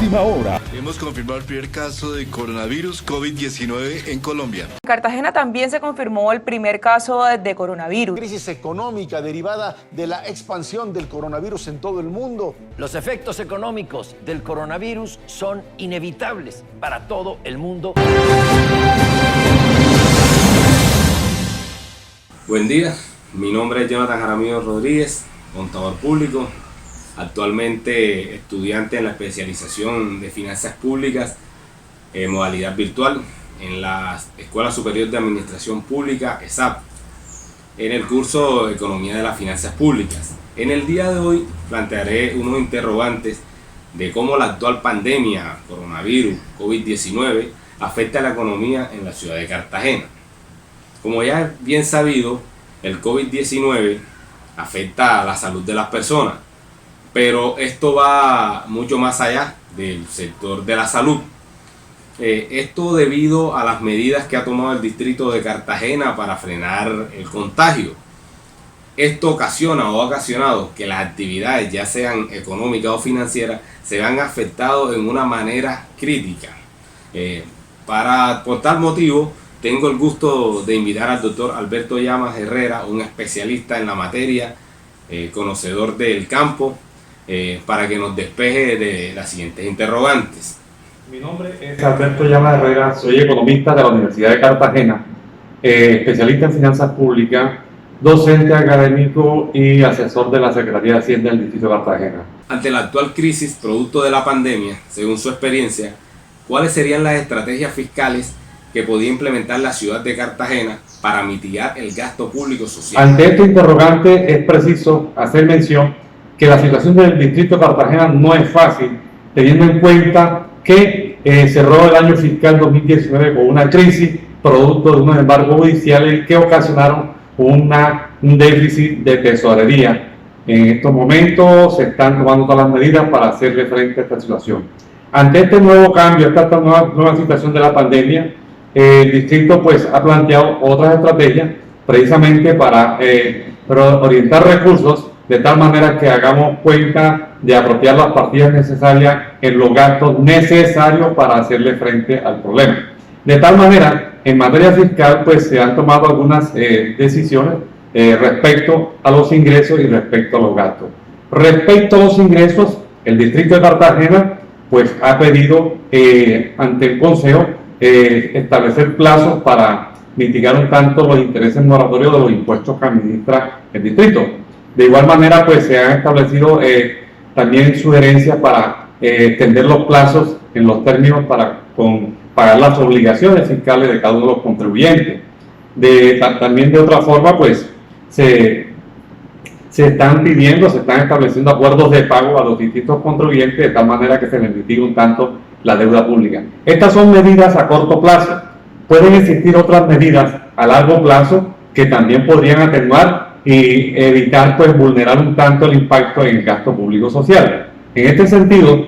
última hora. Hemos confirmado el primer caso de coronavirus COVID-19 en Colombia. En Cartagena también se confirmó el primer caso de coronavirus. Crisis económica derivada de la expansión del coronavirus en todo el mundo. Los efectos económicos del coronavirus son inevitables para todo el mundo. Buen día, mi nombre es Jonathan Jaramillo Rodríguez, contador público, actualmente estudiante en la especialización de Finanzas Públicas, modalidad virtual, en la Escuela Superior de Administración Pública, ESAP, en el curso Economía de las Finanzas Públicas. En el día de hoy plantearé unos interrogantes de cómo la actual pandemia, coronavirus, COVID-19, afecta a la economía en la ciudad de Cartagena. Como ya es bien sabido, el COVID-19 afecta a la salud de las personas, pero esto va mucho más allá del sector de la salud. Esto debido a las medidas que ha tomado el distrito de Cartagena para frenar el contagio. Esto ocasiona o ha ocasionado que las actividades, ya sean económicas o financieras, se vean afectadas en una manera crítica. Por tal motivo, tengo el gusto de invitar al doctor Alberto Llamas Herrera, un especialista en la materia, conocedor del campo, para que nos despeje de las siguientes interrogantes. Mi nombre es Alberto Llamas Herrera, soy economista de la Universidad de Cartagena, especialista en finanzas públicas, docente académico y asesor de la Secretaría de Hacienda del Distrito de Cartagena. Ante la actual crisis producto de la pandemia, según su experiencia, ¿cuáles serían las estrategias fiscales que podía implementar la ciudad de Cartagena para mitigar el gasto público social? Ante este interrogante es preciso hacer mención que la situación del Distrito de Cartagena no es fácil, teniendo en cuenta que cerró el año fiscal 2019 con una crisis producto de unos embargos judiciales que ocasionaron un déficit de tesorería. En estos momentos se están tomando todas las medidas para hacerle frente a esta situación. Ante este nuevo cambio, esta nueva situación de la pandemia, el distrito pues ha planteado otras estrategias precisamente para orientar recursos de tal manera que hagamos cuenta de apropiar las partidas necesarias en los gastos necesarios para hacerle frente al problema. De tal manera, en materia fiscal pues se han tomado algunas decisiones respecto a los ingresos y respecto a los gastos. Respecto a los ingresos, el distrito de Cartagena pues ha pedido ante el Consejo establecer plazos para mitigar un tanto los intereses moratorios de los impuestos que administra el distrito. De igual manera, pues se han establecido también sugerencias para extender los plazos en los términos para pagar las obligaciones fiscales de cada uno de los contribuyentes. También de otra forma, pues se están estableciendo acuerdos de pago a los distintos contribuyentes de tal manera que se les mitigue un tanto la deuda pública. Estas son medidas a corto plazo. Pueden existir otras medidas a largo plazo que también podrían atenuar y evitar pues vulnerar un tanto el impacto en el gasto público social. En este sentido,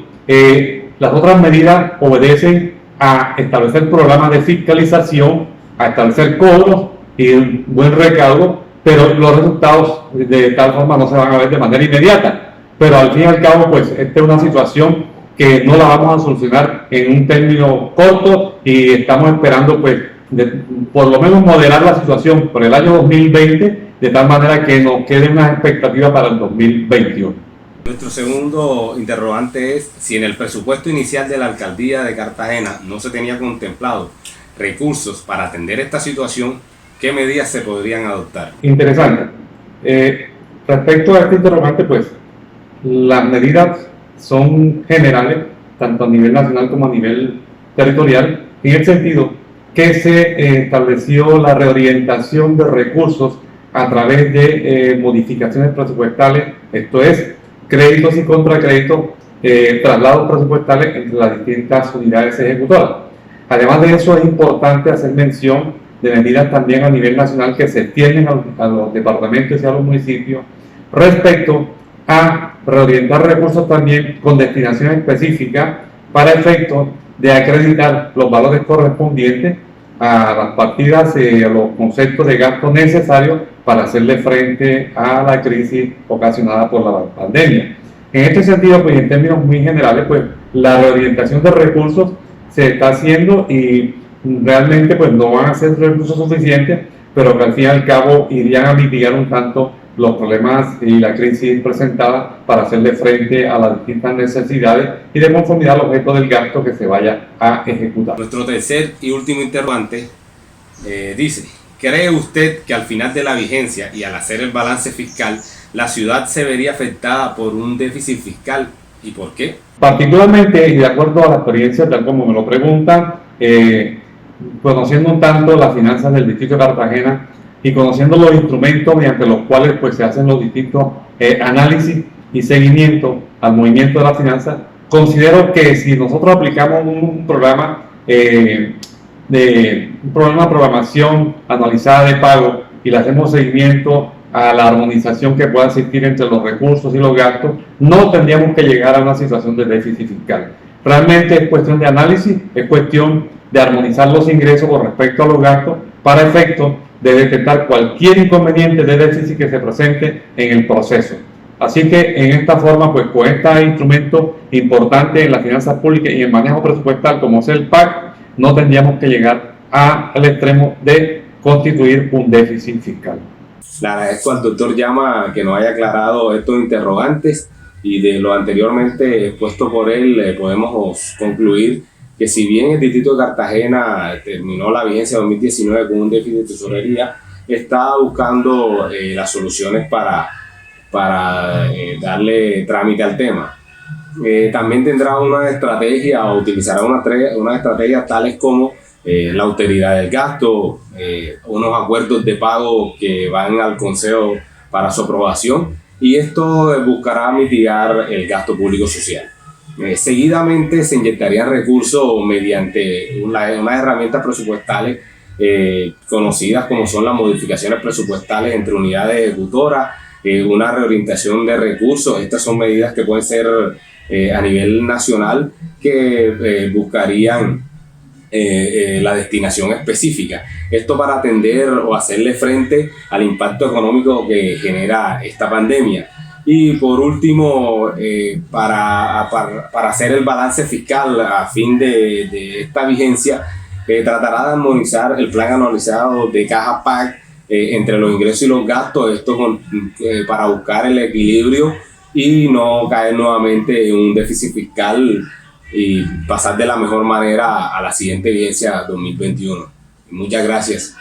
las otras medidas obedecen a establecer programas de fiscalización, a establecer cobros y un buen recaudo, pero los resultados de tal forma no se van a ver de manera inmediata. Pero al fin y al cabo, pues esta es una situación que no la vamos a solucionar en un término corto y estamos esperando pues por lo menos moderar la situación por el año 2020 de tal manera que nos quede una expectativa para el 2021. Nuestro segundo interrogante es si en el presupuesto inicial de la alcaldía de Cartagena no se tenía contemplado recursos para atender esta situación, ¿qué medidas se podrían adoptar? Interesante. Respecto a este interrogante, pues las medidas son generales, tanto a nivel nacional como a nivel territorial, en el sentido que se estableció la reorientación de recursos a través de modificaciones presupuestales, esto es, créditos y contracréditos, traslados presupuestales entre las distintas unidades ejecutoras. Además de eso, es importante hacer mención de medidas también a nivel nacional que se extienden a los departamentos y a los municipios respecto a reorientar recursos también con destinación específica para efectos de acreditar los valores correspondientes a las partidas y a los conceptos de gasto necesarios para hacerle frente a la crisis ocasionada por la pandemia. En este sentido, pues en términos muy generales, pues la reorientación de recursos se está haciendo y realmente pues no van a ser recursos suficientes, pero que al fin y al cabo irían a mitigar un tanto los problemas y la crisis presentada para hacerle frente a las distintas necesidades y de conformidad al objeto del gasto que se vaya a ejecutar. Nuestro tercer y último interrogante dice: ¿cree usted que al final de la vigencia y al hacer el balance fiscal, la ciudad se vería afectada por un déficit fiscal y por qué? Particularmente, y de acuerdo a la experiencia, tal como me lo preguntan, conociendo un tanto las finanzas del distrito de Cartagena y conociendo los instrumentos mediante los cuales pues, se hacen los distintos análisis y seguimiento al movimiento de las finanzas, considero que si nosotros aplicamos un programa de programación anualizada de pago y le hacemos seguimiento a la armonización que pueda existir entre los recursos y los gastos, no tendríamos que llegar a una situación de déficit fiscal. Realmente es cuestión de análisis, es cuestión de armonizar los ingresos con respecto a los gastos para efecto de detectar cualquier inconveniente de déficit que se presente en el proceso. Así que en esta forma, pues con este instrumento importante en las finanzas públicas y en el manejo presupuestal como es el PAC, no tendríamos que llegar al extremo de constituir un déficit fiscal. Le agradezco al doctor Llama que nos haya aclarado estos interrogantes, y de lo anteriormente expuesto por él podemos concluir que si bien el distrito de Cartagena terminó la vigencia 2019 con un déficit de tesorería, está buscando las soluciones para darle trámite al tema. También tendrá una estrategia o utilizará una estrategia tales como la austeridad del gasto, unos acuerdos de pago que van al Consejo para su aprobación, y esto buscará mitigar el gasto público social. Seguidamente se inyectarían recursos mediante unas herramientas presupuestales conocidas como son las modificaciones presupuestales entre unidades ejecutoras, una reorientación de recursos. Estas son medidas que pueden ser a nivel nacional que buscarían la destinación específica. Esto para atender o hacerle frente al impacto económico que genera esta pandemia. Y por último, para hacer el balance fiscal a fin de esta vigencia, tratará de armonizar el plan anualizado de caja PAC entre los ingresos y los gastos, esto para buscar el equilibrio y no caer nuevamente en un déficit fiscal y pasar de la mejor manera a la siguiente vigencia 2021. Muchas gracias.